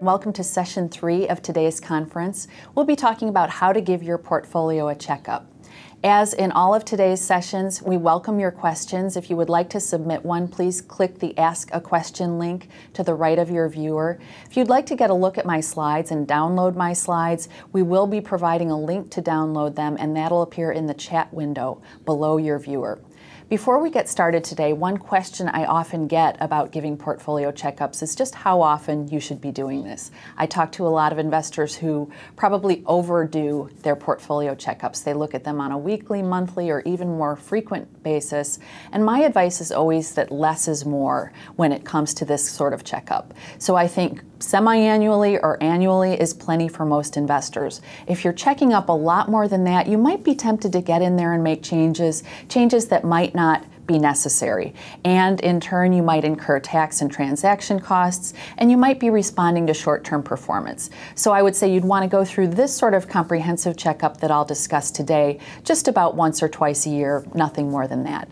Welcome to session 3 of today's conference. We'll be talking about how to give your portfolio a checkup. As in all of today's sessions, we welcome your questions. If you would like to submit one, please click the Ask a Question link to the right of your viewer. If you'd like to get a look at my slides and download my slides, we will be providing a link to download them, and that'll appear in the chat window below your viewer. Before we get started today, one question I often get about giving portfolio checkups is just how often you should be doing this. I talk to a lot of investors who probably overdo their portfolio checkups. They look at them on a weekly, monthly, or even more frequent basis. And my advice is always that less is more when it comes to this sort of checkup. So I think semi-annually or annually is plenty for most investors. If you're checking up a lot more than that, you might be tempted to get in there and make changes that might not be necessary. And in turn, you might incur tax and transaction costs, and you might be responding to short-term performance. So I would say you'd want to go through this sort of comprehensive checkup that I'll discuss today just about once or twice a year, nothing more than that.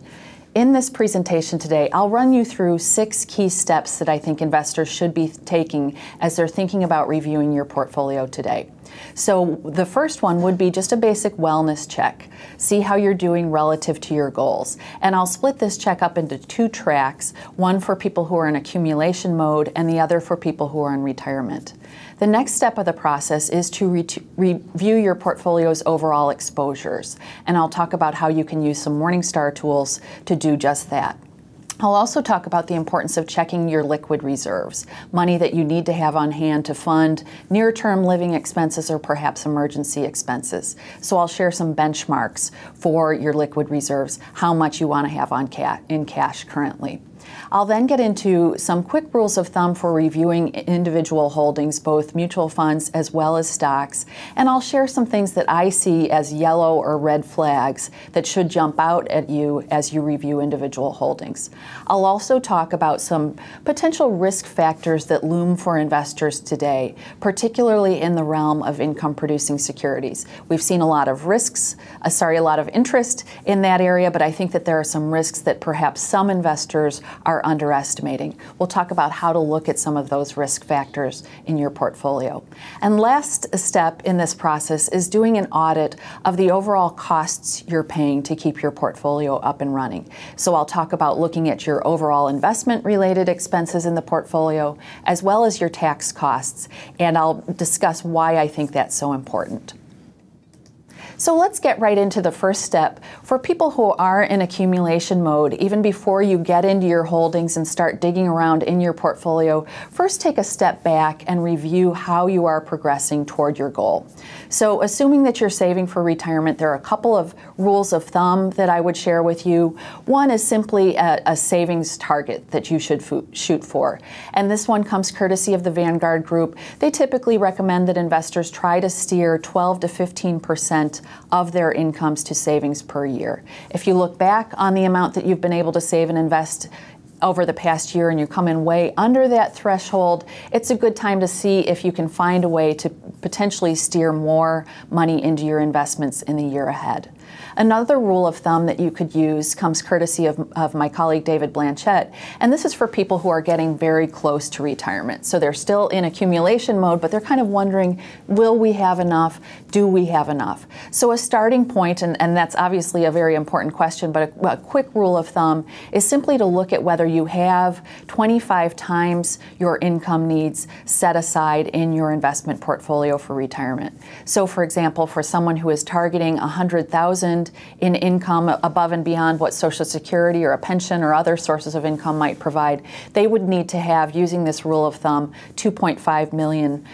In this presentation today, I'll run you through 6 key steps that I think investors should be taking as they're thinking about reviewing your portfolio today. So the first one would be just a basic wellness check. See how you're doing relative to your goals. And I'll split this check up into 2 tracks, one for people who are in accumulation mode and the other for people who are in retirement. The next step of the process is to review your portfolio's overall exposures. And I'll talk about how you can use some Morningstar tools to do just that. I'll also talk about the importance of checking your liquid reserves, money that you need to have on hand to fund near-term living expenses or perhaps emergency expenses. So I'll share some benchmarks for your liquid reserves, how much you want to have in cash currently. I'll then get into some quick rules of thumb for reviewing individual holdings, both mutual funds as well as stocks, and I'll share some things that I see as yellow or red flags that should jump out at you as you review individual holdings. I'll also talk about some potential risk factors that loom for investors today, particularly in the realm of income-producing securities. We've seen a lot of a lot of interest in that area, but I think that there are some risks that perhaps some investors are underestimating. We'll talk about how to look at some of those risk factors in your portfolio. And last step in this process is doing an audit of the overall costs you're paying to keep your portfolio up and running. So I'll talk about looking at your overall investment-related expenses in the portfolio, as well as your tax costs, and I'll discuss why I think that's so important. So let's get right into the first step. For people who are in accumulation mode, even before you get into your holdings and start digging around in your portfolio, first take a step back and review how you are progressing toward your goal. So assuming that you're saving for retirement, there are a couple of rules of thumb that I would share with you. One is simply a savings target that you should shoot for. And this one comes courtesy of the Vanguard Group. They typically recommend that investors try to steer 12 to 15% of their incomes to savings per year. If you look back on the amount that you've been able to save and invest over the past year and you come in way under that threshold, it's a good time to see if you can find a way to potentially steer more money into your investments in the year ahead. Another rule of thumb that you could use comes courtesy of my colleague David Blanchett, and this is for people who are getting very close to retirement. So they're still in accumulation mode, but they're kind of wondering, will we have enough? Do we have enough? So a starting point, and that's obviously a very important question, but a quick rule of thumb is simply to look at whether you have 25 times your income needs set aside in your investment portfolio for retirement. So for example, for someone who is targeting $100,000 in income above and beyond what Social Security or a pension or other sources of income might provide, they would need to have, using this rule of thumb, $2.5 million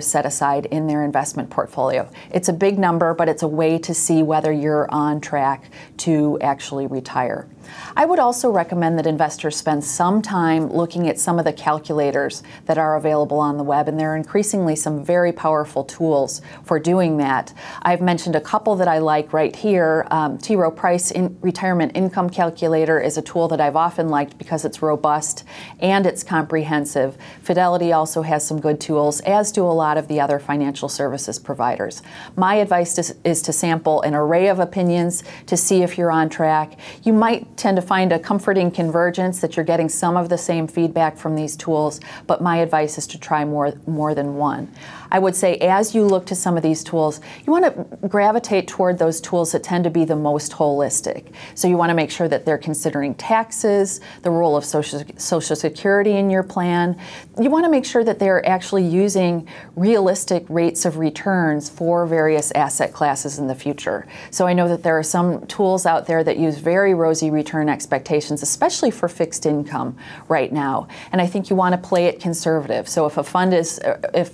set aside in their investment portfolio. It's a big number, but it's a way to see whether you're on track to actually retire. I would also recommend that investors spend some time looking at some of the calculators that are available on the web, and there are increasingly some very powerful tools for doing that. I've mentioned a couple that I like right here. T. Rowe Price Retirement Income Calculator is a tool that I've often liked because it's robust and it's comprehensive. Fidelity also has some good tools, as do a lot of the other financial services providers. My advice is to sample an array of opinions to see if you're on track. You might tend to find a comforting convergence that you're getting some of the same feedback from these tools, but my advice is to try more than one. I would say as you look to some of these tools, you want to gravitate toward those tools that tend to be the most holistic. So you want to make sure that they're considering taxes, the role of Social Security in your plan. You want to make sure that they're actually using realistic rates of returns for various asset classes in the future. So I know that there are some tools out there that use very rosy return expectations, especially for fixed income right now. And I think you want to play it conservative. So if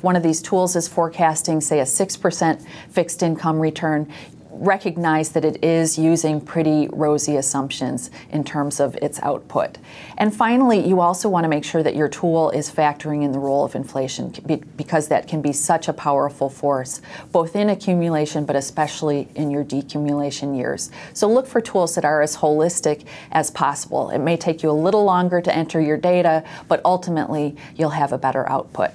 one of these tools is forecasting, say, a 6% fixed income return, recognize that it is using pretty rosy assumptions in terms of its output. And finally, you also want to make sure that your tool is factoring in the role of inflation, because that can be such a powerful force, both in accumulation, but especially in your decumulation years. So look for tools that are as holistic as possible. It may take you a little longer to enter your data, but ultimately you'll have a better output.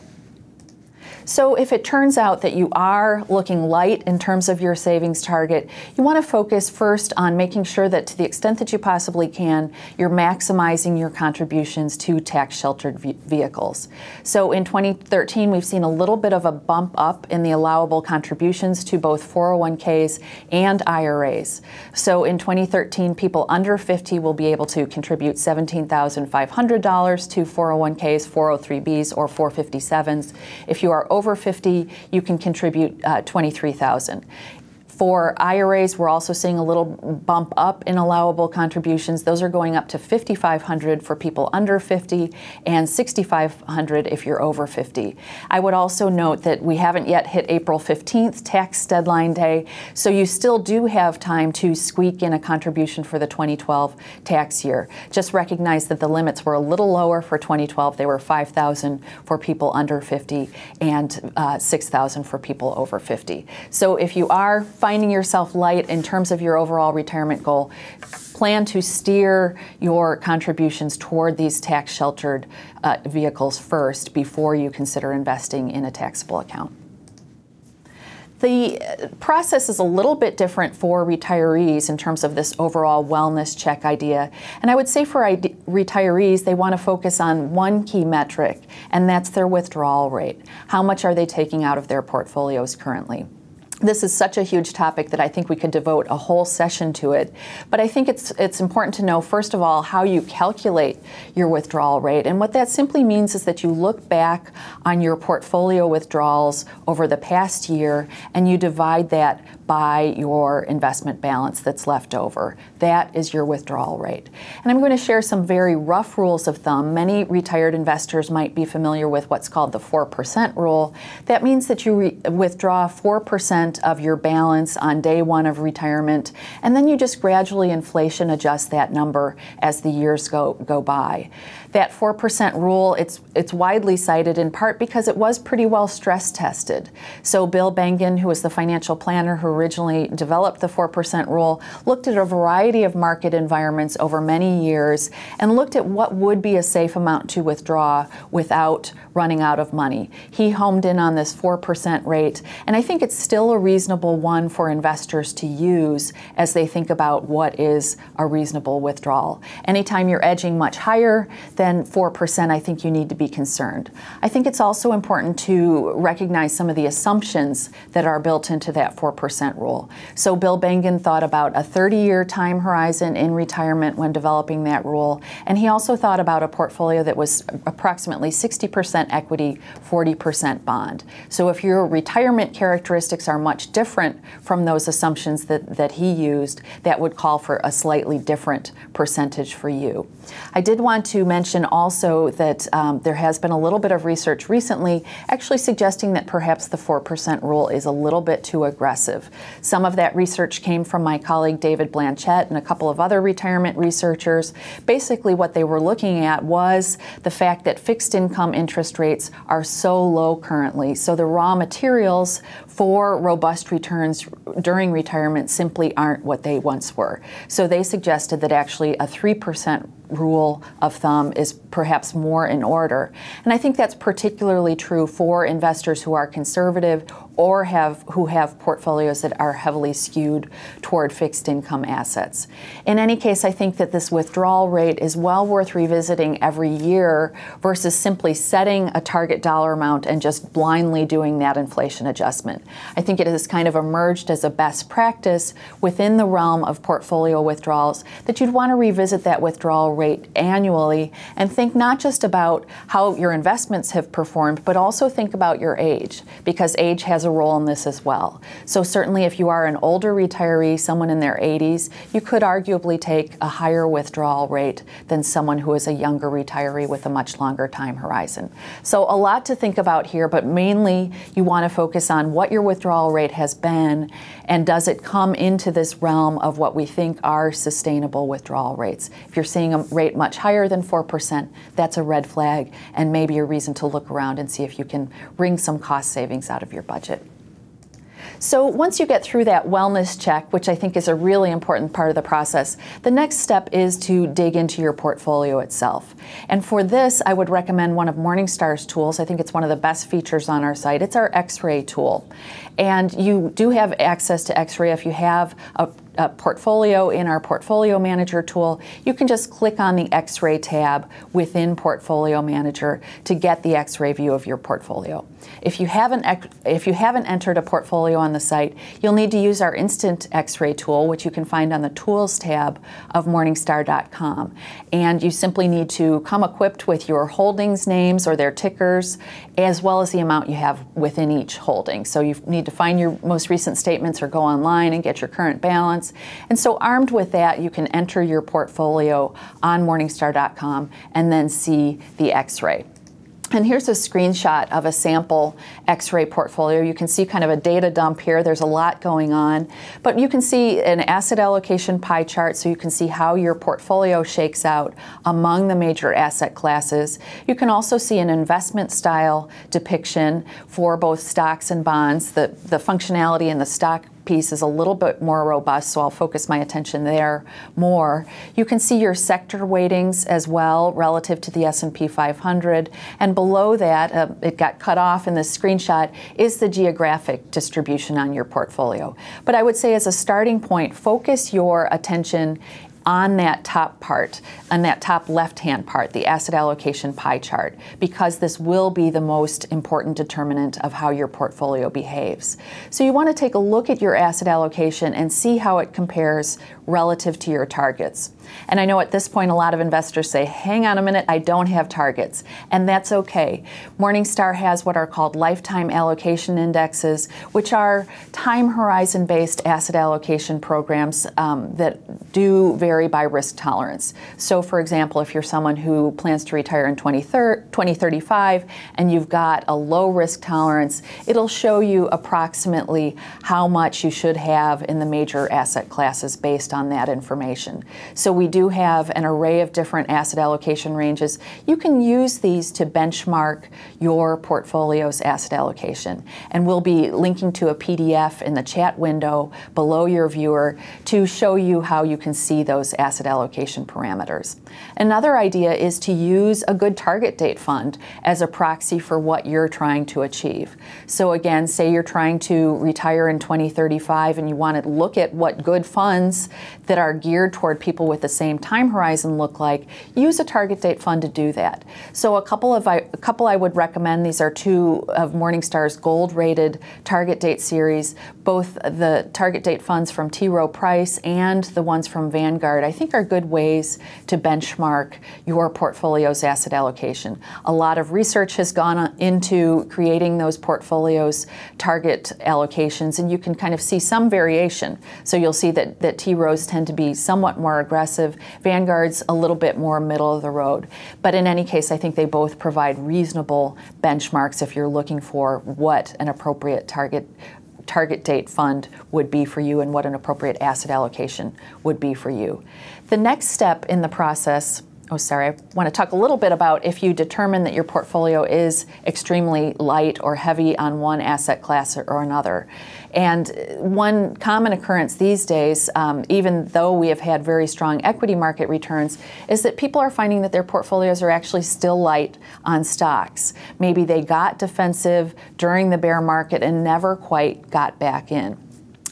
So if it turns out that you are looking light in terms of your savings target, you want to focus first on making sure that to the extent that you possibly can, you're maximizing your contributions to tax-sheltered vehicles. So in 2013, we've seen a little bit of a bump up in the allowable contributions to both 401ks and IRAs. So in 2013, people under 50 will be able to contribute $17,500 to 401ks, 403bs, or 457s. If you are over 50, you can contribute $23,000. For IRAs, we're also seeing a little bump up in allowable contributions. Those are going up to $5,500 for people under 50 and $6,500 if you're over 50. I would also note that we haven't yet hit April 15th, tax deadline day, so you still do have time to squeak in a contribution for the 2012 tax year. Just recognize that the limits were a little lower for 2012. They were $5,000 for people under 50 and $6,000 for people over 50. So if you are finding yourself light in terms of your overall retirement goal, plan to steer your contributions toward these tax-sheltered vehicles first before you consider investing in a taxable account. The process is a little bit different for retirees in terms of this overall wellness check idea. And I would say for retirees, they want to focus on one key metric, and that's their withdrawal rate. How much are they taking out of their portfolios currently? This is such a huge topic that I think we could devote a whole session to it. But I think it's important to know, first of all, how you calculate your withdrawal rate. And what that simply means is that you look back on your portfolio withdrawals over the past year and you divide that by your investment balance that's left over. That is your withdrawal rate. And I'm going to share some very rough rules of thumb. Many retired investors might be familiar with what's called the 4% rule. That means that you withdraw 4% of your balance on day one of retirement, and then you just gradually inflation adjust that number as the years go by. That 4% rule, it's widely cited in part because it was pretty well stress tested. So Bill Bengen, who was the financial planner who originally developed the 4% rule, looked at a variety of market environments over many years and looked at what would be a safe amount to withdraw without running out of money. He homed in on this 4% rate, and I think it's still a reasonable one for investors to use as they think about what is a reasonable withdrawal. Anytime you're edging much higher than 4%, I think you need to be concerned. I think it's also important to recognize some of the assumptions that are built into that 4% rule. So Bill Bengen thought about a 30-year time horizon in retirement when developing that rule, and he also thought about a portfolio that was approximately 60% equity, 40% bond. So if your retirement characteristics are much different from those assumptions that he used, that would call for a slightly different percentage for you. I did want to mention also that there has been a little bit of research recently actually suggesting that perhaps the 4% rule is a little bit too aggressive. Some of that research came from my colleague David Blanchett and a couple of other retirement researchers. Basically what they were looking at was the fact that fixed income interest rates are so low currently. So the raw materials for robust returns during retirement simply aren't what they once were. So they suggested that actually a 3% rule of thumb is perhaps more in order. And I think that's particularly true for investors who are conservative or who have portfolios that are heavily skewed toward fixed income assets. In any case, I think that this withdrawal rate is well worth revisiting every year versus simply setting a target dollar amount and just blindly doing that inflation adjustment. I think it has kind of emerged as a best practice within the realm of portfolio withdrawals that you'd want to revisit that withdrawal rate annually and think not just about how your investments have performed, but also think about your age, because age has a role in this as well. So certainly if you are an older retiree, someone in their 80s, you could arguably take a higher withdrawal rate than someone who is a younger retiree with a much longer time horizon. So a lot to think about here, but mainly you want to focus on what your withdrawal rate has been and does it come into this realm of what we think are sustainable withdrawal rates. If you're seeing a rate much higher than 4%, that's a red flag and maybe a reason to look around and see if you can wring some cost savings out of your budget. So once you get through that wellness check, which I think is a really important part of the process, the next step is to dig into your portfolio itself. And for this, I would recommend one of Morningstar's tools. I think it's one of the best features on our site. It's our XRay tool. And you do have access to XRay if you have a portfolio in our Portfolio Manager tool. You can just click on the XRay tab within Portfolio Manager to get the XRay view of your portfolio. If you haven't entered a portfolio on the site, you'll need to use our Instant XRay tool, which you can find on the Tools tab of Morningstar.com. And you simply need to come equipped with your holdings names or their tickers, as well as the amount you have within each holding. So you need to find your most recent statements or go online and get your current balance. And so armed with that, you can enter your portfolio on Morningstar.com and then see the XRay. And here's a screenshot of a sample XRay portfolio. You can see kind of a data dump here. There's a lot going on. But you can see an asset allocation pie chart, so you can see how your portfolio shakes out among the major asset classes. You can also see an investment style depiction for both stocks and bonds. The functionality in the stock piece is a little bit more robust, so I'll focus my attention there more. You can see your sector weightings as well relative to the S&P 500, and below that, it got cut off in this screenshot, is the geographic distribution on your portfolio. But I would say as a starting point, focus your attention on that top part, on that top left-hand part, the asset allocation pie chart, because this will be the most important determinant of how your portfolio behaves. So you want to take a look at your asset allocation and see how it compares relative to your targets. And I know at this point a lot of investors say, hang on a minute, I don't have targets. And that's okay. Morningstar has what are called lifetime allocation indexes, which are time horizon based asset allocation programs that do vary by risk tolerance. So for example, if you're someone who plans to retire in 2035 and you've got a low risk tolerance, it'll show you approximately how much you should have in the major asset classes based on that information. So we do have an array of different asset allocation ranges. You can use these to benchmark your portfolio's asset allocation. And we'll be linking to a PDF in the chat window below your viewer to show you how you can see those asset allocation parameters. Another idea is to use a good target date fund as a proxy for what you're trying to achieve. So again, say you're trying to retire in 2035 and you want to look at what good funds that are geared toward people with the same time horizon look like, use a target date fund to do that. So a couple I would recommend. These are two of Morningstar's gold rated target date series, both the target date funds from T. Rowe Price and the ones from Vanguard, I think are good ways to benchmark your portfolio's asset allocation. A lot of research has gone into creating those portfolios target allocations, and you can kind of see some variation. So you'll see that T. Rowe's tend to be somewhat more aggressive. Vanguard's a little bit more middle of the road. But in any case, I think they both provide reasonable benchmarks if you're looking for what an appropriate target date fund would be for you and what an appropriate asset allocation would be for you. The next step in the process I want to talk a little bit about if you determine that your portfolio is extremely light or heavy on one asset class or another. And one common occurrence these days, even though we have had very strong equity market returns, is that people are finding that their portfolios are actually still light on stocks. Maybe they got defensive during the bear market and never quite got back in.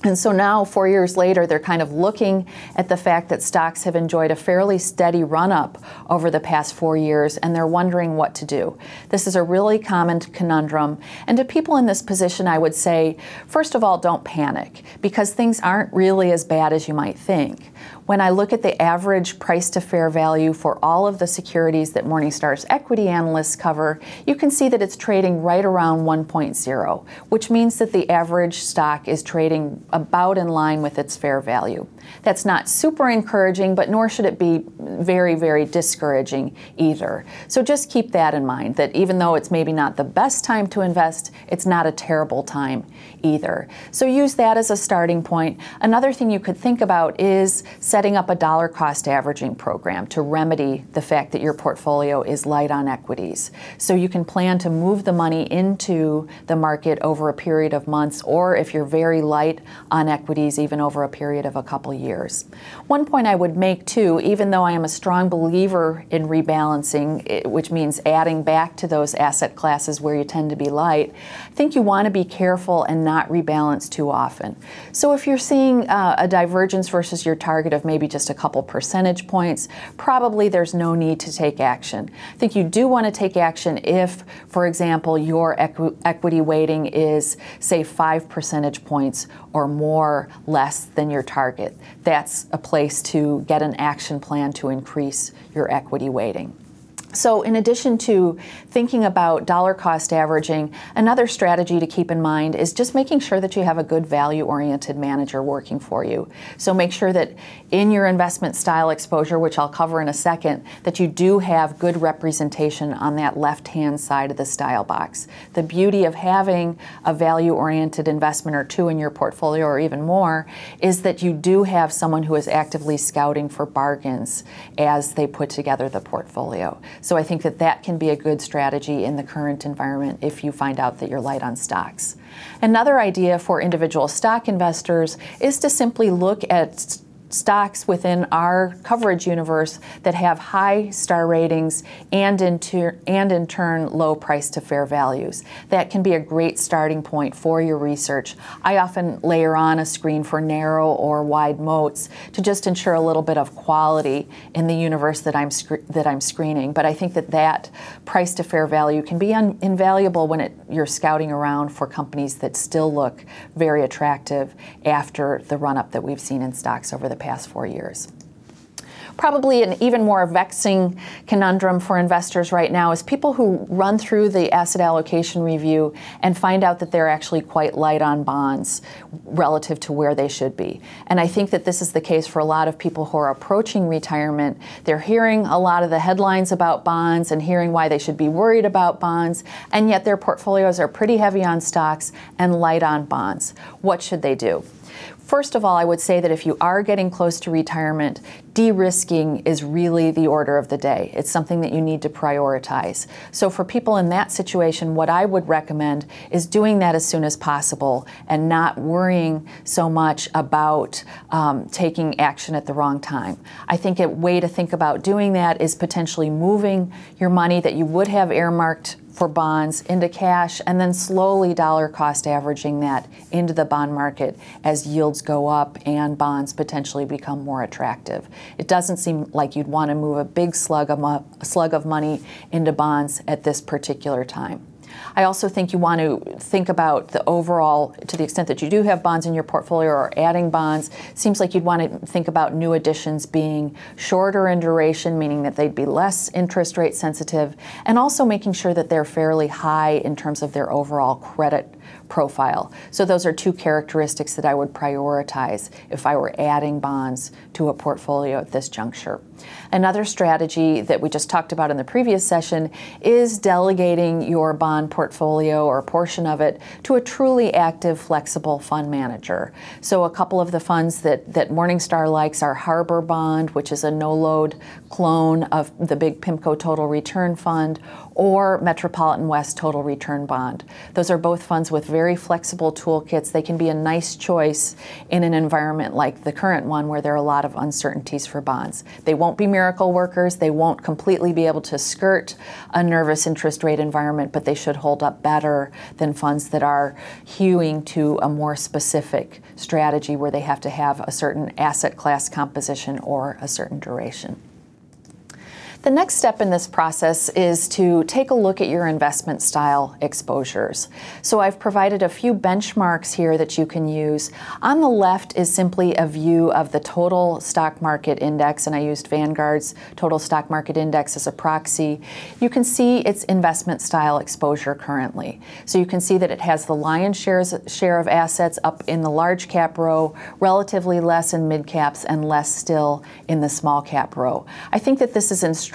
And so now, 4 years later, they're kind of looking at the fact that stocks have enjoyed a fairly steady run-up over the past 4 years, and they're wondering what to do. This is a really common conundrum. And to people in this position, I would say, first of all, don't panic, because things aren't really as bad as you might think. When I look at the average price to fair value for all of the securities that Morningstar's equity analysts cover, you can see that it's trading right around 1.0, which means that the average stock is trading about in line with its fair value. That's not super encouraging, but nor should it be very, very discouraging either. So just keep that in mind, that even though it's maybe not the best time to invest, it's not a terrible time either. So use that as a starting point. Another thing you could think about is setting up a dollar cost averaging program to remedy the fact that your portfolio is light on equities. So you can plan to move the money into the market over a period of months, or if you're very light on equities, even over a period of a couple years. One point I would make too, even though I am a strong believer in rebalancing, which means adding back to those asset classes where you tend to be light, I think you want to be careful and not rebalance too often. So if you're seeing a divergence versus your target of maybe just a couple percentage points, probably there's no need to take action. I think you do want to take action if, for example, your equity weighting is, say, 5 percentage points or more less than your target. That's a place to get an action plan to increase your equity weighting. So in addition to thinking about dollar cost averaging, another strategy to keep in mind is just making sure that you have a good value-oriented manager working for you. So make sure that in your investment style exposure, which I'll cover in a second, that you do have good representation on that left-hand side of the style box. The beauty of having a value-oriented investment or two in your portfolio, or even more, is that you do have someone who is actively scouting for bargains as they put together the portfolio. So I think that that can be a good strategy in the current environment if you find out that you're light on stocks. Another idea for individual stock investors is to simply look at stocks within our coverage universe that have high star ratings and in turn low price to fair values. That can be a great starting point for your research. I often layer on a screen for narrow or wide moats to just ensure a little bit of quality in the universe that I'm screening. But I think that price to fair value can be invaluable when you're scouting around for companies that still look very attractive after the run-up that we've seen in stocks over the past 4 years. Probably an even more vexing conundrum for investors right now is people who run through the asset allocation review and find out that they're actually quite light on bonds relative to where they should be. And I think that this is the case for a lot of people who are approaching retirement. They're hearing a lot of the headlines about bonds and hearing why they should be worried about bonds, and yet their portfolios are pretty heavy on stocks and light on bonds. What should they do? First of all, I would say that if you are getting close to retirement, de-risking is really the order of the day. It's something that you need to prioritize. So for people in that situation, what I would recommend is doing that as soon as possible and not worrying so much about taking action at the wrong time. I think a way to think about doing that is potentially moving your money that you would have earmarked for bonds into cash, and then slowly dollar cost averaging that into the bond market as yields go up and bonds potentially become more attractive. It doesn't seem like you'd want to move a big slug of money into bonds at this particular time. I also think you want to think about the overall, to the extent that you do have bonds in your portfolio or adding bonds, seems like you'd want to think about new additions being shorter in duration, meaning that they'd be less interest rate sensitive, and also making sure that they're fairly high in terms of their overall credit profile. So those are two characteristics that I would prioritize if I were adding bonds to a portfolio at this juncture. Another strategy that we just talked about in the previous session is delegating your bond portfolio or a portion of it to a truly active, flexible fund manager. So a couple of the funds that Morningstar likes are Harbor Bond, which is a no-load clone of the big PIMCO Total Return Fund or Metropolitan West Total Return Bond. Those are both funds with very flexible toolkits. They can be a nice choice in an environment like the current one where there are a lot of uncertainties for bonds. They won't be miracle workers. They won't completely be able to skirt a nervous interest rate environment, but they should hold up better than funds that are hewing to a more specific strategy where they have to have a certain asset class composition or a certain duration. The next step in this process is to take a look at your investment style exposures. So I've provided a few benchmarks here that you can use. On the left is simply a view of the total stock market index, and I used Vanguard's total stock market index as a proxy. You can see its investment style exposure currently. So you can see that it has the lion's share of assets up in the large cap row, relatively less in mid caps, and less still in the small cap row. I think that this is instructive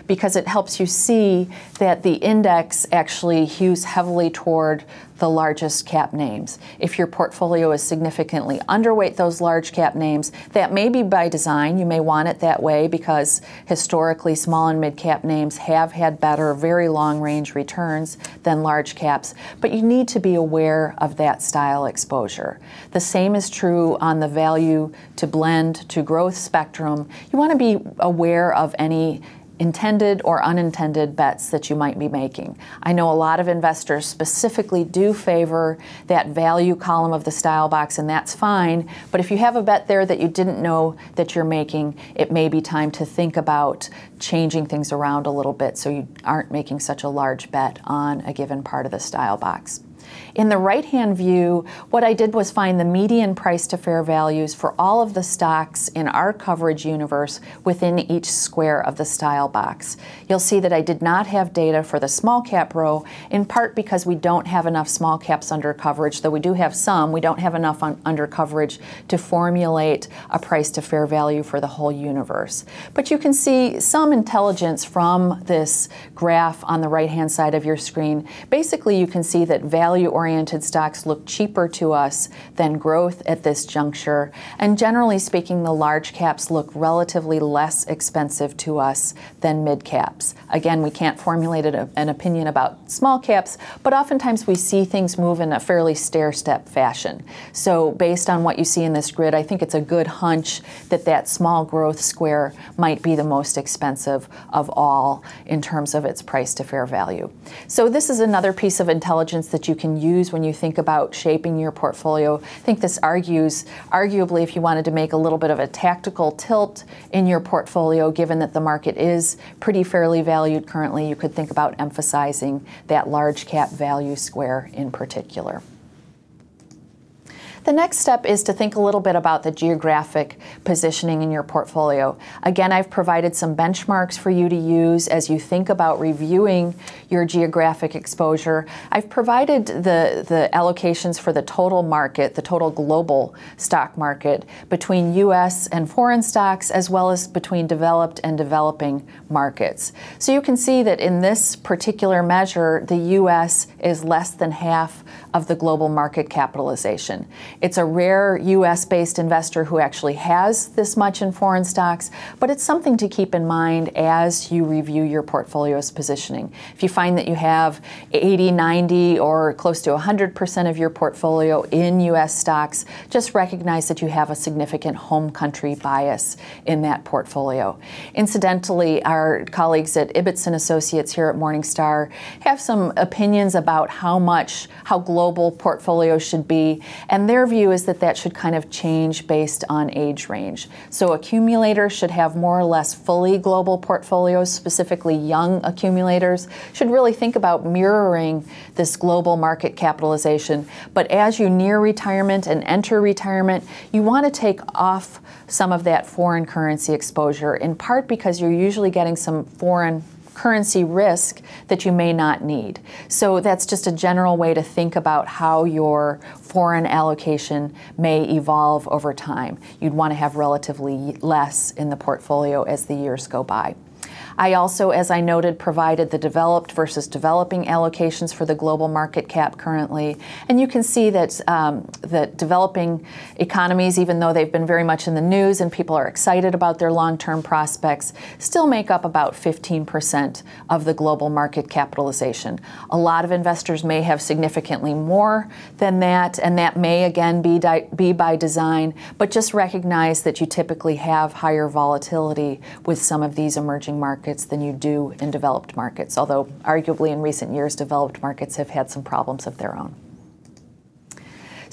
because it helps you see that the index actually hews heavily toward the largest cap names. If your portfolio is significantly underweight those large cap names, that may be by design. You may want it that way because historically small and mid cap names have had better, very long range returns than large caps, but you need to be aware of that style exposure. The same is true on the value to blend to growth spectrum. You want to be aware of any intended or unintended bets that you might be making. I know a lot of investors specifically do favor that value column of the style box, and that's fine, but if you have a bet there that you didn't know that you're making, it may be time to think about changing things around a little bit so you aren't making such a large bet on a given part of the style box. In the right-hand view, what I did was find the median price to fair values for all of the stocks in our coverage universe within each square of the style box. You'll see that I did not have data for the small cap row, in part because we don't have enough small caps under coverage, though we do have some. We don't have enough under coverage to formulate a price to fair value for the whole universe. But you can see some intelligence from this graph on the right-hand side of your screen. Basically, you can see that value-oriented stocks look cheaper to us than growth at this juncture, and generally speaking, the large caps look relatively less expensive to us than mid caps. Again, we can't formulate an opinion about small caps, but oftentimes we see things move in a fairly stair-step fashion. So based on what you see in this grid, I think it's a good hunch that that small growth square might be the most expensive of all in terms of its price to fair value. So this is another piece of intelligence that you can use when you think about shaping your portfolio. I think this arguably, if you wanted to make a little bit of a tactical tilt in your portfolio, given that the market is pretty fairly valued currently, you could think about emphasizing that large cap value square in particular. The next step is to think a little bit about the geographic positioning in your portfolio. Again, I've provided some benchmarks for you to use as you think about reviewing your geographic exposure. I've provided the allocations for the total market, the total global stock market, between U.S. and foreign stocks, as well as between developed and developing markets. So you can see that in this particular measure, the U.S. is less than half of the global market capitalization. It's a rare U.S.-based investor who actually has this much in foreign stocks, but it's something to keep in mind as you review your portfolio's positioning. If you find that you have 80, 90, or close to 100% of your portfolio in U.S. stocks, just recognize that you have a significant home country bias in that portfolio. Incidentally, our colleagues at Ibbotson Associates here at Morningstar have some opinions about how global portfolios should be, and their view is that that should kind of change based on age range. So accumulators should have more or less fully global portfolios, specifically young accumulators should really think about mirroring this global market capitalization. But as you near retirement and enter retirement, you want to take off some of that foreign currency exposure, in part because you're usually getting some foreign currency risk that you may not need. So that's just a general way to think about how your foreign allocation may evolve over time. You'd want to have relatively less in the portfolio as the years go by. I also, as I noted, provided the developed versus developing allocations for the global market cap currently. And you can see that, that developing economies, even though they've been very much in the news and people are excited about their long-term prospects, still make up about 15% of the global market capitalization. A lot of investors may have significantly more than that, and that may again be by design, but just recognize that you typically have higher volatility with some of these emerging markets than you do in developed markets, although arguably in recent years developed markets have had some problems of their own.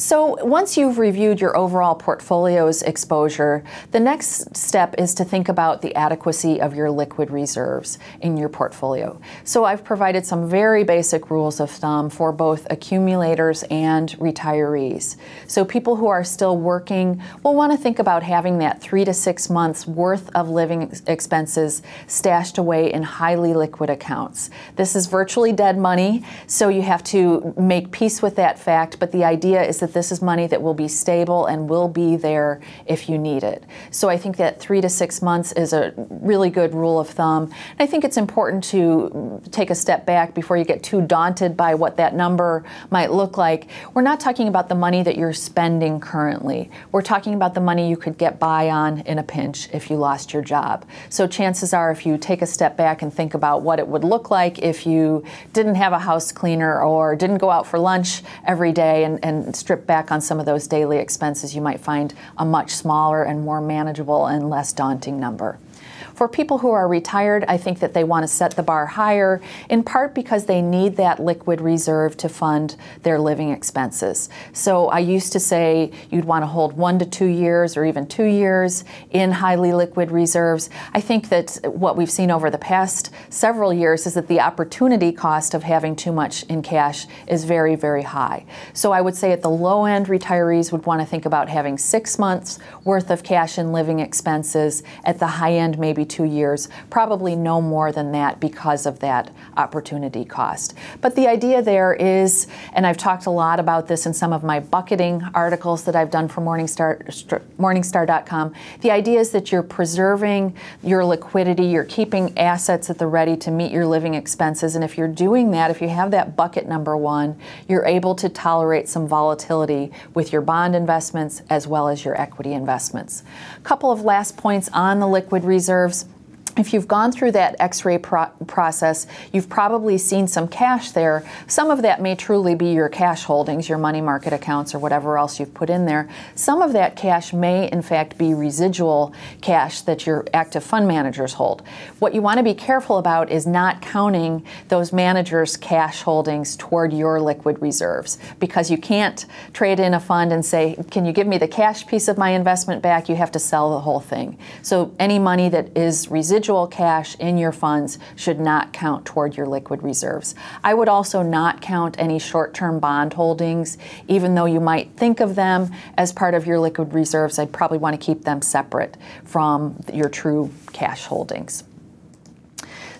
So once you've reviewed your overall portfolio's exposure, the next step is to think about the adequacy of your liquid reserves in your portfolio. So I've provided some very basic rules of thumb for both accumulators and retirees. So people who are still working will want to think about having that 3 to 6 months worth of living expenses stashed away in highly liquid accounts. This is virtually dead money, so you have to make peace with that fact, but the idea is that this is money that will be stable and will be there if you need it. So I think that 3 to 6 months is a really good rule of thumb. And I think it's important to take a step back before you get too daunted by what that number might look like. We're not talking about the money that you're spending currently. We're talking about the money you could get by on in a pinch if you lost your job. So chances are, if you take a step back and think about what it would look like if you didn't have a house cleaner or didn't go out for lunch every day and strip back on some of those daily expenses, you might find a much smaller and more manageable and less daunting number. For people who are retired, I think that they want to set the bar higher, in part because they need that liquid reserve to fund their living expenses. So I used to say you'd want to hold 1 to 2 years or even 2 years in highly liquid reserves. I think that what we've seen over the past several years is that the opportunity cost of having too much in cash is very, very high. So I would say at the low end, retirees would want to think about having 6 months worth of cash in living expenses. At the high end, maybe 2 years, probably no more than that because of that opportunity cost. But the idea there is, and I've talked a lot about this in some of my bucketing articles that I've done for Morningstar.com, the idea is that you're preserving your liquidity, you're keeping assets at the ready to meet your living expenses, and if you're doing that, if you have that bucket number 1, you're able to tolerate some volatility with your bond investments as well as your equity investments. A couple of last points on the liquid reserves. If you've gone through that X-ray process, you've probably seen some cash there. Some of that may truly be your cash holdings, your money market accounts, or whatever else you've put in there. Some of that cash may, in fact, be residual cash that your active fund managers hold. What you want to be careful about is not counting those managers' cash holdings toward your liquid reserves, because you can't trade in a fund and say, can you give me the cash piece of my investment back? You have to sell the whole thing. So any money that is residual cash in your funds should not count toward your liquid reserves. I would also not count any short-term bond holdings. Even though you might think of them as part of your liquid reserves, I'd probably want to keep them separate from your true cash holdings.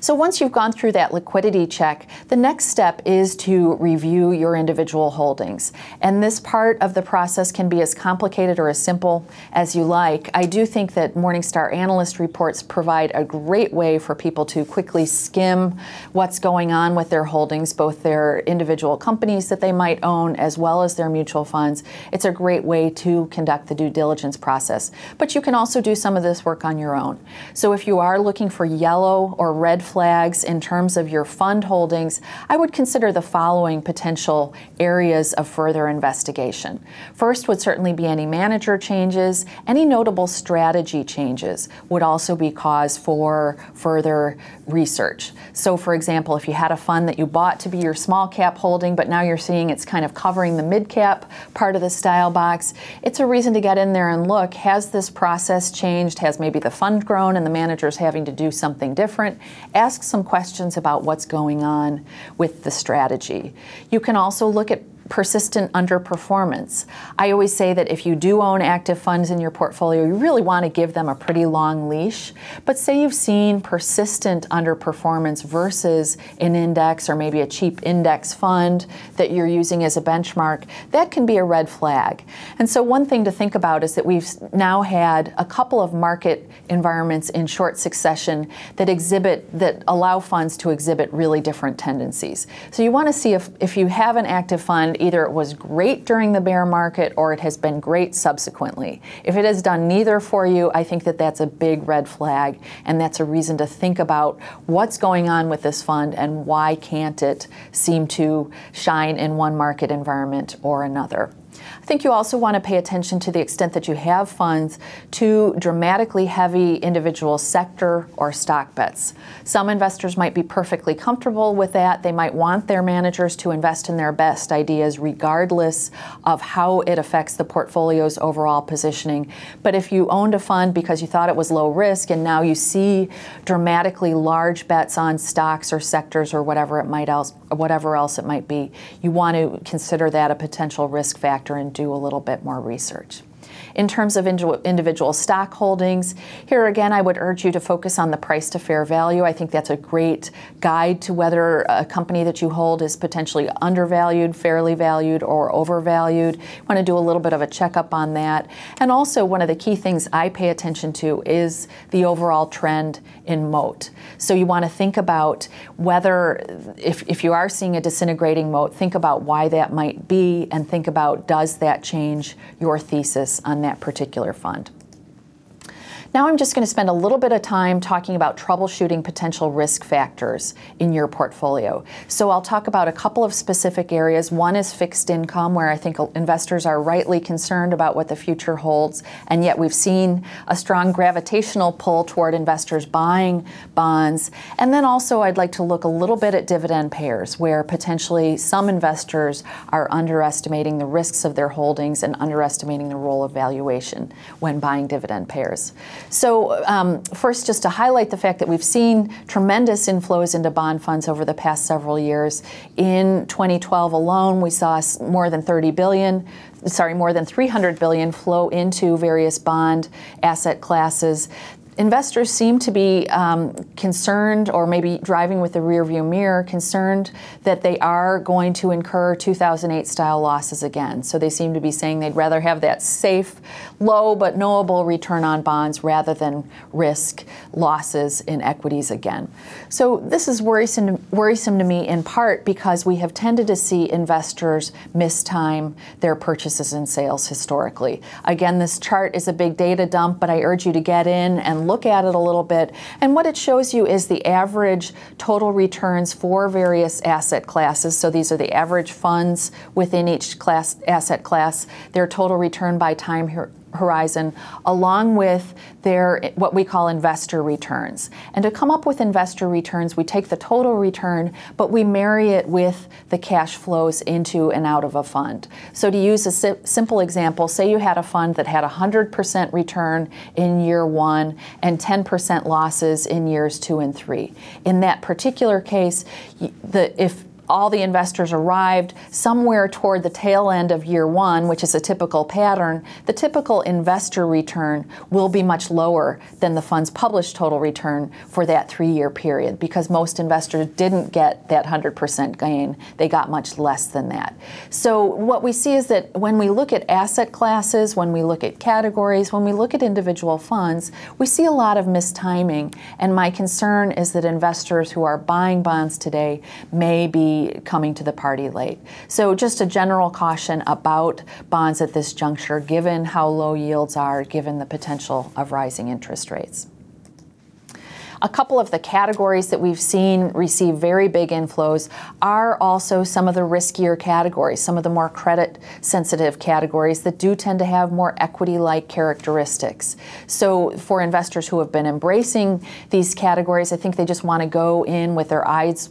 So once you've gone through that liquidity check, the next step is to review your individual holdings. And this part of the process can be as complicated or as simple as you like. I do think that Morningstar analyst reports provide a great way for people to quickly skim what's going on with their holdings, both their individual companies that they might own as well as their mutual funds. It's a great way to conduct the due diligence process. But you can also do some of this work on your own. So if you are looking for yellow or red flags in terms of your fund holdings, I would consider the following potential areas of further investigation. First would certainly be any manager changes. Any notable strategy changes would also be cause for further research. So for example, if you had a fund that you bought to be your small cap holding, but now you're seeing it's kind of covering the mid cap part of the style box, it's a reason to get in there and look, has this process changed? Has maybe the fund grown and the manager's having to do something different? Ask some questions about what's going on with the strategy. You can also look at persistent underperformance. I always say that if you do own active funds in your portfolio, you really want to give them a pretty long leash. But say you've seen persistent underperformance versus an index or maybe a cheap index fund that you're using as a benchmark, that can be a red flag. And so one thing to think about is that we've now had a couple of market environments in short succession that allow funds to exhibit really different tendencies. So you want to see if you have an active fund, either it was great during the bear market or it has been great subsequently. If it has done neither for you, I think that that's a big red flag, and that's a reason to think about what's going on with this fund and why can't it seem to shine in one market environment or another. I think you also want to pay attention to the extent that you have funds to dramatically heavy individual sector or stock bets. Some investors might be perfectly comfortable with that. They might want their managers to invest in their best ideas regardless of how it affects the portfolio's overall positioning. But if you owned a fund because you thought it was low risk and now you see dramatically large bets on stocks or sectors or whatever else it might be, you want to consider that a potential risk factor and do a little bit more research. In terms of individual stock holdings, here again, I would urge you to focus on the price to fair value. I think that's a great guide to whether a company that you hold is potentially undervalued, fairly valued, or overvalued. You want to do a little bit of a checkup on that. And also, one of the key things I pay attention to is the overall trend in moat. So you want to think about whether, if you are seeing a disintegrating moat, think about why that might be, and think about, does that change your thesis on that particular fund. Now I'm just going to spend a little bit of time talking about troubleshooting potential risk factors in your portfolio. So I'll talk about a couple of specific areas. One is fixed income, where I think investors are rightly concerned about what the future holds, and yet we've seen a strong gravitational pull toward investors buying bonds. And then also I'd like to look a little bit at dividend payers, where potentially some investors are underestimating the risks of their holdings and underestimating the role of valuation when buying dividend payers. So first, just to highlight the fact that we've seen tremendous inflows into bond funds over the past several years. In 2012 alone, we saw more than 300 billion flow into various bond asset classes. Investors seem to be concerned, or maybe driving with the rearview mirror, concerned that they are going to incur 2008 style losses again. So they seem to be saying they'd rather have that safe, low but knowable return on bonds rather than risk losses in equities again. So this is worrisome to me, in part because we have tended to see investors mistime their purchases and sales historically. Again, this chart is a big data dump, but I urge you to get in and look at it a little bit. And what it shows you is the average total returns for various asset classes. So these are the average funds within each asset class, their total return by time horizon, along with their what we call investor returns. And to come up with investor returns, we take the total return, but we marry it with the cash flows into and out of a fund. So to use a simple example, say you had a fund that had 100% return in year 1 and 10% losses in years 2 and 3. In that particular case, if all the investors arrived somewhere toward the tail end of year 1, which is a typical pattern, the typical investor return will be much lower than the fund's published total return for that 3-year period, because most investors didn't get that 100% gain. They got much less than that. So what we see is that when we look at asset classes, when we look at categories, when we look at individual funds, we see a lot of mistiming. And my concern is that investors who are buying bonds today may be coming to the party late. So just a general caution about bonds at this juncture, given how low yields are, given the potential of rising interest rates. A couple of the categories that we've seen receive very big inflows are also some of the riskier categories, some of the more credit-sensitive categories that do tend to have more equity-like characteristics. So for investors who have been embracing these categories, I think they just want to go in with their eyes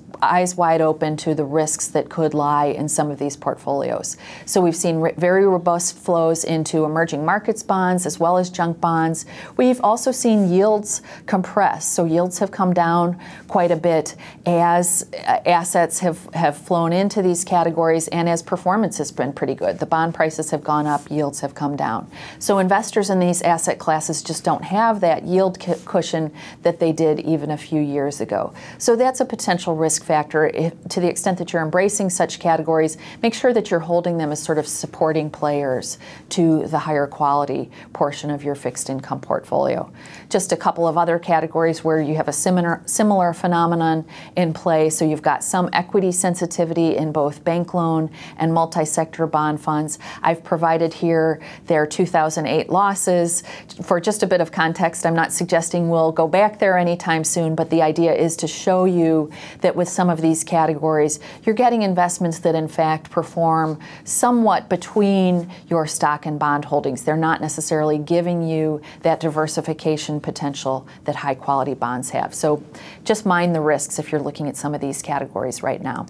wide open to the risks that could lie in some of these portfolios. So we've seen very robust flows into emerging markets bonds as well as junk bonds. We've also seen yields compress. So yields have come down quite a bit as assets have flown into these categories and as performance has been pretty good. The bond prices have gone up, yields have come down. So investors in these asset classes just don't have that yield cushion that they did even a few years ago. So that's a potential risk factor. To the extent that you're embracing such categories, make sure that you're holding them as sort of supporting players to the higher quality portion of your fixed income portfolio. Just a couple of other categories where you have a similar phenomenon in play. So you've got some equity sensitivity in both bank loan and multi-sector bond funds. I've provided here their 2008 losses. For just a bit of context, I'm not suggesting we'll go back there anytime soon, but the idea is to show you that with some of these categories, you're getting investments that in fact perform somewhat between your stock and bond holdings. They're not necessarily giving you that diversification potential that high quality bonds have. So just mind the risks if you're looking at some of these categories right now.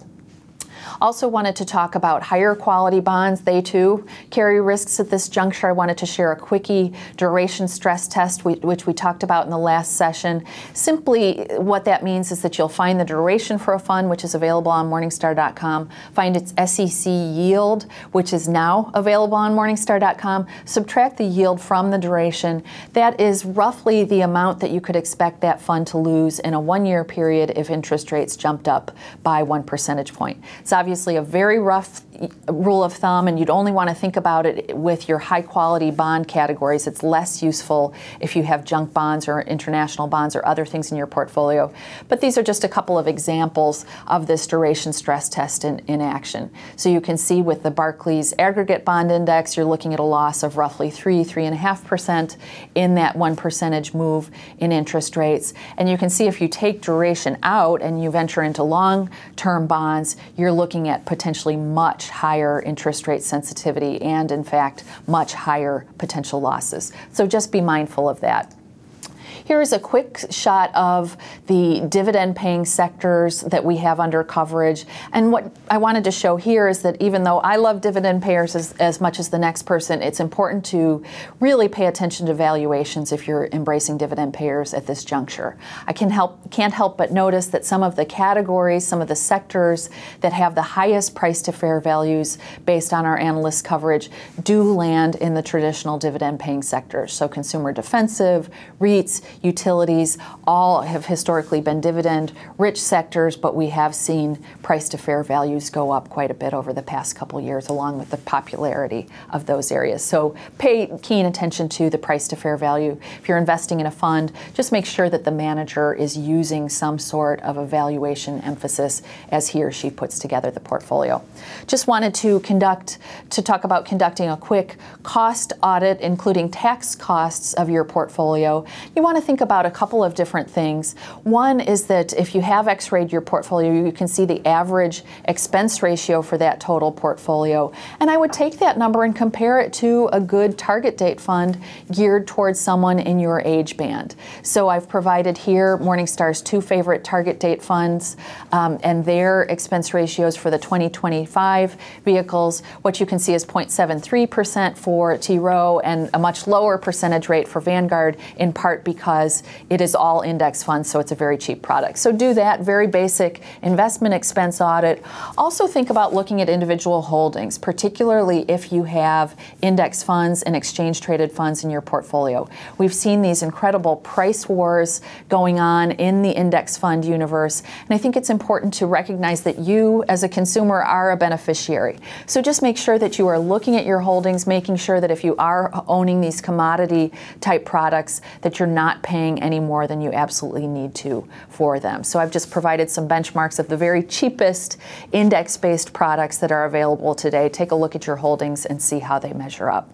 Also wanted to talk about higher quality bonds. They too carry risks at this juncture. I wanted to share a quickie duration stress test, which we talked about in the last session. Simply what that means is that you'll find the duration for a fund, which is available on Morningstar.com, find its SEC yield, which is now available on Morningstar.com, subtract the yield from the duration. That is roughly the amount that you could expect that fund to lose in a one-year period if interest rates jumped up by 1 percentage point. It's obviously a very rough rule of thumb, and you'd only want to think about it with your high quality bond categories. It's less useful if you have junk bonds or international bonds or other things in your portfolio. But these are just a couple of examples of this duration stress test in action. So you can see with the Barclays Aggregate Bond Index, you're looking at a loss of roughly 3.5% in that 1 percentage move in interest rates. And you can see if you take duration out and you venture into long-term bonds, you're looking at potentially much higher interest rate sensitivity and, in fact, much higher potential losses. So just be mindful of that. Here is a quick shot of the dividend-paying sectors that we have under coverage. And what I wanted to show here is that even though I love dividend payers as much as the next person, it's important to really pay attention to valuations if you're embracing dividend payers at this juncture. I can't help but notice that some of the categories, some of the sectors that have the highest price to fair values based on our analyst coverage do land in the traditional dividend-paying sectors. So consumer defensive, REITs, utilities, all have historically been dividend-rich sectors, but we have seen price to fair values go up quite a bit over the past couple years, along with the popularity of those areas. So pay keen attention to the price to fair value. If you're investing in a fund, just make sure that the manager is using some sort of a valuation emphasis as he or she puts together the portfolio. Just wanted to talk about conducting a quick cost audit, including tax costs of your portfolio. You want to think about a couple of different things. One is that if you have X-rayed your portfolio, you can see the average expense ratio for that total portfolio. And I would take that number and compare it to a good target date fund geared towards someone in your age band. So I've provided here Morningstar's 2 favorite target date funds and their expense ratios for the 2025 vehicles. What you can see is 0.73% for T. Rowe and a much lower percentage rate for Vanguard, in part because it is all index funds, so it's a very cheap product. So do that, very basic investment expense audit. Also think about looking at individual holdings, particularly if you have index funds and exchange traded funds in your portfolio. We've seen these incredible price wars going on in the index fund universe, and I think it's important to recognize that you as a consumer are a beneficiary. So just make sure that you are looking at your holdings, making sure that if you are owning these commodity type products, that you're not paying any more than you absolutely need to for them. So I've just provided some benchmarks of the very cheapest index-based products that are available today. Take a look at your holdings and see how they measure up.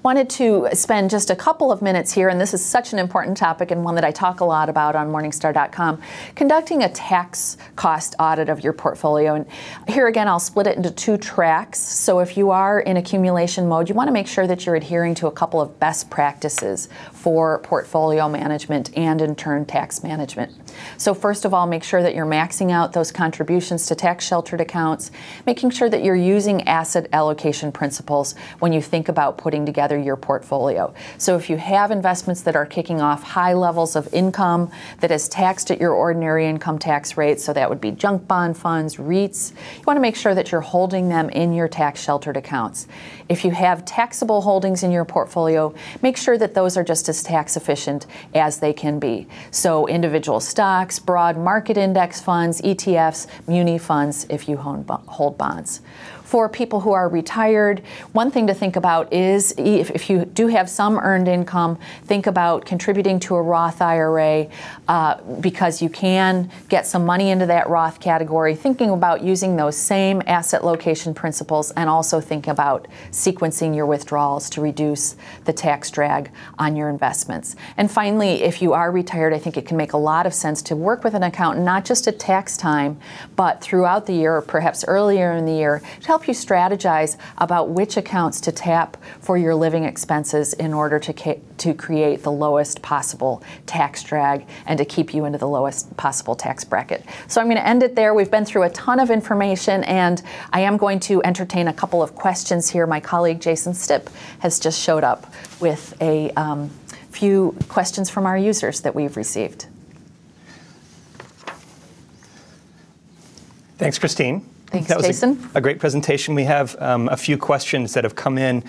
Wanted to spend just a couple of minutes here, and this is such an important topic and one that I talk a lot about on Morningstar.com, conducting a tax cost audit of your portfolio. And here again, I'll split it into 2 tracks. So if you are in accumulation mode, you want to make sure that you're adhering to a couple of best practices for portfolio management and in turn tax management. So first of all, make sure that you're maxing out those contributions to tax sheltered accounts, making sure that you're using asset allocation principles when you think about putting together gather your portfolio. So if you have investments that are kicking off high levels of income that is taxed at your ordinary income tax rate, so that would be junk bond funds, REITs, you want to make sure that you're holding them in your tax sheltered accounts. If you have taxable holdings in your portfolio, make sure that those are just as tax efficient as they can be. So individual stocks, broad market index funds, ETFs, muni funds if you hold bonds. For people who are retired, one thing to think about is if you do have some earned income, think about contributing to a Roth IRA because you can get some money into that Roth category, thinking about using those same asset location principles, and also think about sequencing your withdrawals to reduce the tax drag on your investments. And finally, if you are retired, I think it can make a lot of sense to work with an accountant, not just at tax time, but throughout the year or perhaps earlier in the year, to help you strategize about which accounts to tap for your living expenses in order to create the lowest possible tax drag and to keep you into the lowest possible tax bracket. So I'm going to end it there. We've been through a ton of information, and I am going to entertain a couple of questions here. My colleague Jason Stipp has just showed up with a few questions from our users that we've received. Thanks, Christine. Thanks, that was Jason. A great presentation. We have a few questions that have come in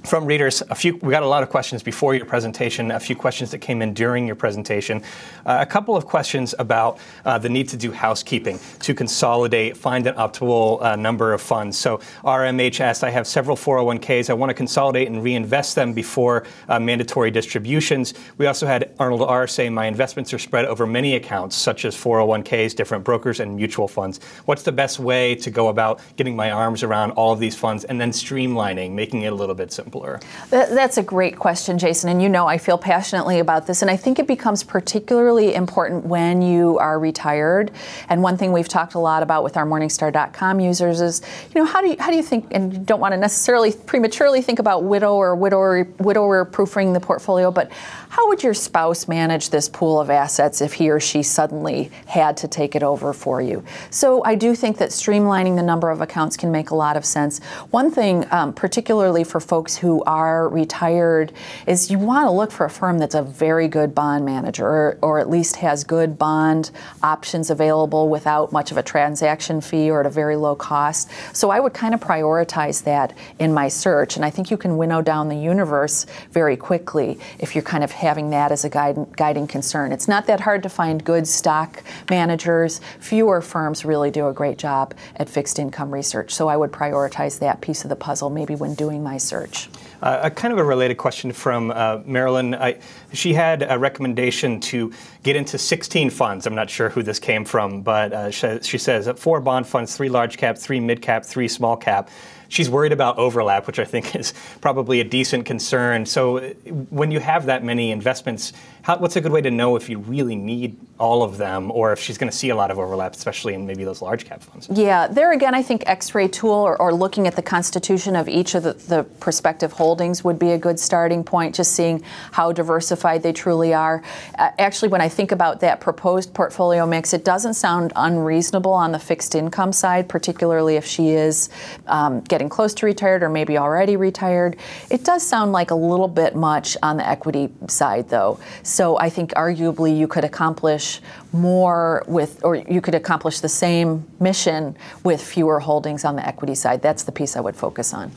from readers. We got a lot of questions before your presentation, a few questions that came in during your presentation, a couple of questions about the need to do housekeeping, to consolidate, find an optimal number of funds. So RMH asked, I have several 401ks. I want to consolidate and reinvest them before mandatory distributions. We also had Arnold R. say, my investments are spread over many accounts, such as 401ks, different brokers, and mutual funds. What's the best way to go about getting my arms around all of these funds and then streamlining, making it a little bit simpler? That's a great question, Jason, and you know I feel passionately about this, and I think it becomes particularly important when you are retired. And one thing we've talked a lot about with our Morningstar.com users is, how do you think, and you don't want to necessarily prematurely think about widower proofing the portfolio, but how would your spouse manage this pool of assets if he or she suddenly had to take it over for you? So I do think that streamlining the number of accounts can make a lot of sense. One thing, particularly for folks who are retired, is you want to look for a firm that's a very good bond manager, or at least has good bond options available without much of a transaction fee or at a very low cost. So I would kind of prioritize that in my search, and I think you can winnow down the universe very quickly if you're kind of having that as a guiding concern. It's not that hard to find good stock managers. Fewer firms really do a great job at fixed income research, so I would prioritize that piece of the puzzle maybe when doing my search. A kind of a related question from Marilyn. She had a recommendation to get into 16 funds. I'm not sure who this came from, but she says 4 bond funds, 3 large cap, 3 mid cap, 3 small cap. She's worried about overlap, which I think is probably a decent concern. So when you have that many investments, what's a good way to know if you really need all of them, or if she's going to see a lot of overlap, especially in maybe those large cap funds? Yeah, there again, I think XRay tool or looking at the constitution of each of the prospective holdings would be a good starting point, just seeing how diversified they truly are. Actually, when I think about that proposed portfolio mix, it doesn't sound unreasonable on the fixed income side, particularly if she is getting close to retired or maybe already retired. It does sound like a little bit much on the equity side, though. So I think arguably you could accomplish more with, or you could accomplish the same mission with fewer holdings on the equity side. That's the piece I would focus on.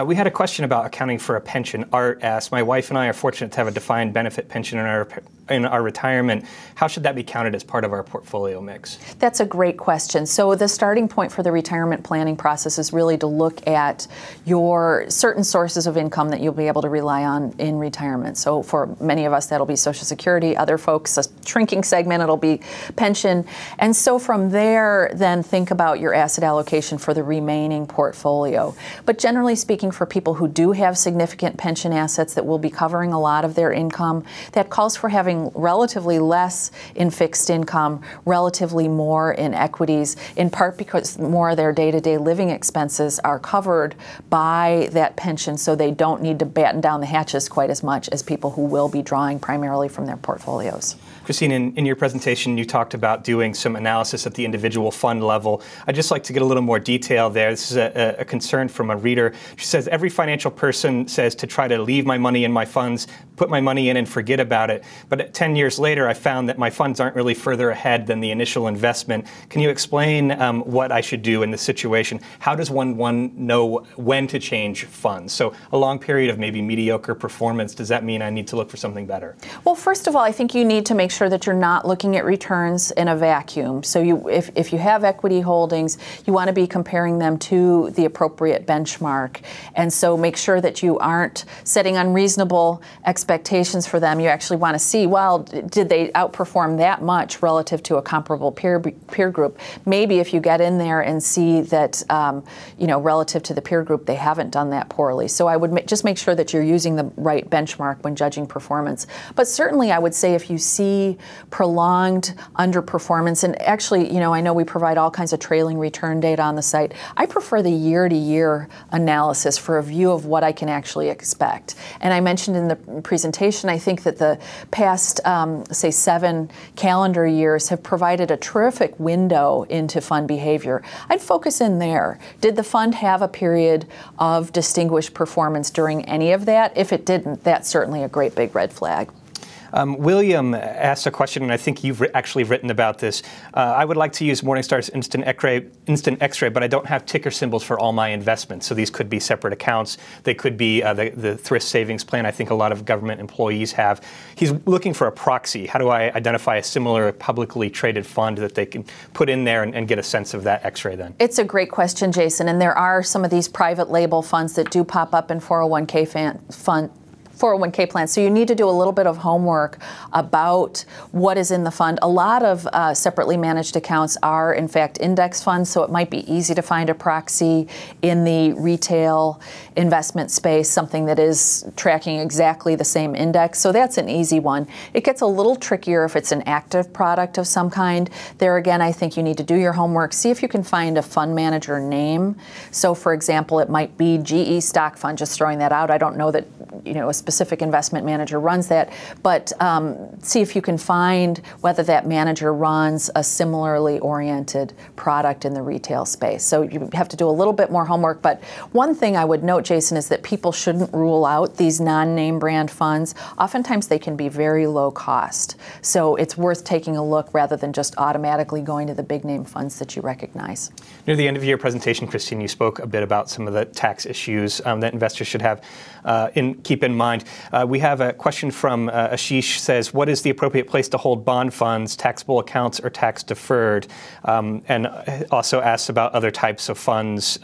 We had a question about accounting for a pension. Art asked, my wife and I are fortunate to have a defined benefit pension in our retirement. How should that be counted as part of our portfolio mix? That's a great question. So the starting point for the retirement planning process is really to look at your certain sources of income that you'll be able to rely on in retirement. So for many of us, that'll be Social Security. Other folks, a shrinking segment, it'll be pension. And so from there, then think about your asset allocation for the remaining portfolio. But generally speaking, for people who do have significant pension assets that will be covering a lot of their income, that calls for having relatively less in fixed income, relatively more in equities, in part because more of their day-to-day living expenses are covered by that pension, so they don't need to batten down the hatches quite as much as people who will be drawing primarily from their portfolios. Christine, in your presentation, you talked about doing some analysis at the individual fund level. I'd just like to get a little more detail there. This is a concern from a reader. She says, every financial person says to try to leave my money in my funds, put my money in and forget about it. But 10 years later, I found that my funds aren't really further ahead than the initial investment. Can you explain what I should do in this situation? How does one know when to change funds? So a long period of maybe mediocre performance, does that mean I need to look for something better? Well, first of all, I think you need to make sure that you're not looking at returns in a vacuum. So if you have equity holdings, you want to be comparing them to the appropriate benchmark. And so make sure that you aren't setting unreasonable expectations for them. You actually want to see, well, did they outperform that much relative to a comparable peer group? Maybe if you get in there and see that, relative to the peer group, they haven't done that poorly. So I would just make sure that you're using the right benchmark when judging performance. But certainly I would say if you see prolonged underperformance, and actually, I know we provide all kinds of trailing return data on the site. I prefer the year-to-year analysis for a view of what I can actually expect. And I mentioned in the presentation, I think that the past, say, 7 calendar years have provided a terrific window into fund behavior. I'd focus in there. Did the fund have a period of distinguished performance during any of that? If it didn't, that's certainly a great big red flag. William asked a question, and I think you've actually written about this. I would like to use Morningstar's Instant X-ray, but I don't have ticker symbols for all my investments. So these could be separate accounts. They could be the thrift savings plan I think a lot of government employees have. He's looking for a proxy. How do I identify a similar publicly traded fund that they can put in there and get a sense of that X-ray then? It's a great question, Jason. And there are some of these private label funds that do pop up in 401k plans. So you need to do a little bit of homework about what is in the fund. A lot of separately managed accounts are, in fact, index funds, so it might be easy to find a proxy in the retail investment space, something that is tracking exactly the same index. So that's an easy one. It gets a little trickier if it's an active product of some kind. There again, I think you need to do your homework. See if you can find a fund manager name. So for example, it might be GE Stock Fund, just throwing that out. I don't know that a specific investment manager runs that, but see if you can find whether that manager runs a similarly oriented product in the retail space. So you have to do a little bit more homework, but one thing I would note, Jason, is that people shouldn't rule out these non-name brand funds. Oftentimes they can be very low cost, so it's worth taking a look rather than just automatically going to the big name funds that you recognize. Near the end of your presentation, Christine, you spoke a bit about some of the tax issues that investors should have keep in mind. We have a question from Ashish, says, what is the appropriate place to hold bond funds, taxable accounts or tax deferred? And also asks about other types of funds,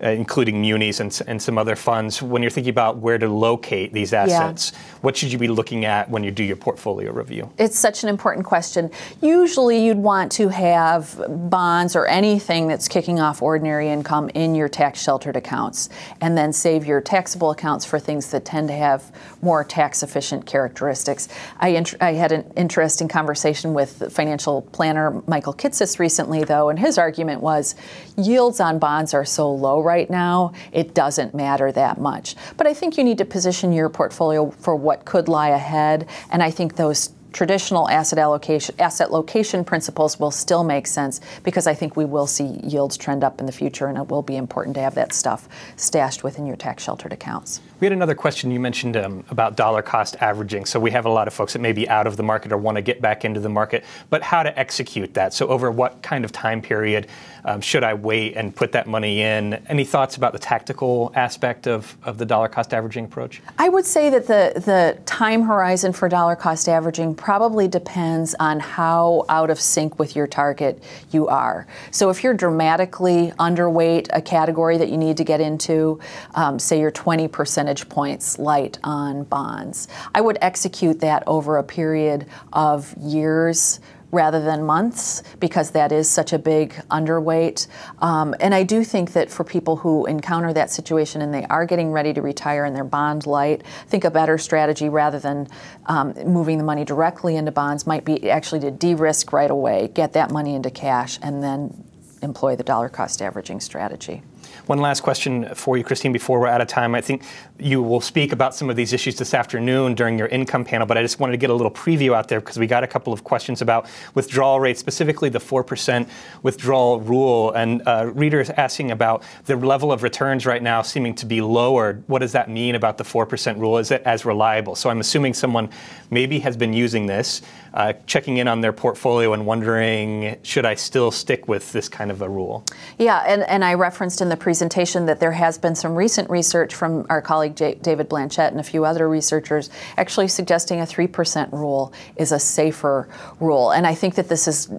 including munis and some other funds. When you're thinking about where to locate these assets, what should you be looking at when you do your portfolio review? It's such an important question. Usually you'd want to have bonds or anything that's kicking off ordinary income in your tax-sheltered accounts, and then save your taxable accounts for things that tend to have more tax-efficient characteristics. I had an interesting conversation with financial planner Michael Kitsis recently, though, and his argument was yields on bonds are so low right now, it doesn't matter that much. But I think you need to position your portfolio for what could lie ahead, and I think those traditional asset location principles will still make sense, because I think we will see yields trend up in the future, and it will be important to have that stuff stashed within your tax-sheltered accounts. We had another question you mentioned about dollar cost averaging. So we have a lot of folks that may be out of the market or want to get back into the market, but how to execute that? So over what kind of time period should I wait and put that money in? Any thoughts about the tactical aspect of the dollar cost averaging approach? I would say that the time horizon for dollar cost averaging probably depends on how out of sync with your target you are. So if you're dramatically underweight a category that you need to get into, say you're 20 percentage points light on bonds, I would execute that over a period of years rather than months, because that is such a big underweight. And I do think that for people who encounter that situation and they are getting ready to retire and they're bond light, I think a better strategy rather than moving the money directly into bonds might be actually to de-risk right away, get that money into cash, and then employ the dollar cost averaging strategy. One last question for you, Christine, before we're out of time. I think you will speak about some of these issues this afternoon during your income panel, but I just wanted to get a little preview out there because we got a couple of questions about withdrawal rates, specifically the 4% withdrawal rule, and readers asking about the level of returns right now seeming to be lowered. What does that mean about the 4% rule? Is it as reliable? So I'm assuming someone maybe has been using this, checking in on their portfolio and wondering, should I still stick with this kind of a rule? Yeah, and I referenced in the presentation that there has been some recent research from our colleague David Blanchett and a few other researchers actually suggesting a 3% rule is a safer rule. And I think that this has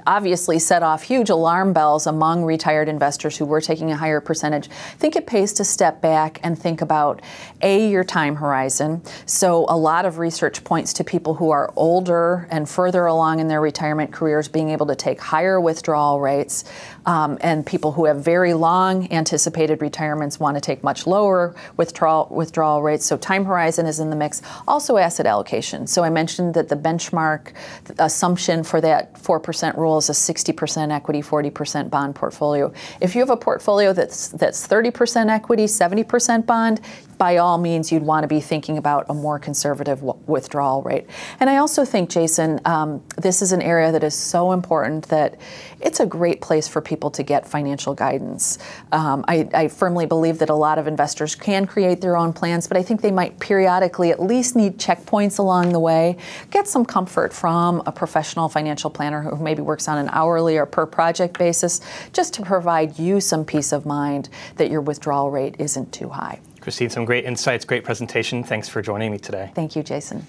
obviously set off huge alarm bells among retired investors who were taking a higher percentage. I think it pays to step back and think about, A, your time horizon. So a lot of research points to people who are older and further along in their retirement careers being able to take higher withdrawal rates, and people who have very long anticipated retirements want to take much lower withdrawal rates. So time horizon is in the mix. Also asset allocation. So I mentioned that the benchmark assumption for that 4% rule is a 60% equity, 40% bond portfolio. If you have a portfolio that's 30% equity, 70% bond, by all means, you'd want to be thinking about a more conservative withdrawal rate. And I also think, Jason, this is an area that is so important that it's a great place for people to get financial guidance. I firmly believe that a lot of investors can create their own plans, but I think they might periodically at least need checkpoints along the way. Get some comfort from a professional financial planner who maybe works on an hourly or per project basis, just to provide you some peace of mind that your withdrawal rate isn't too high. Christine, some great insights, great presentation. Thanks for joining me today. Thank you, Jason.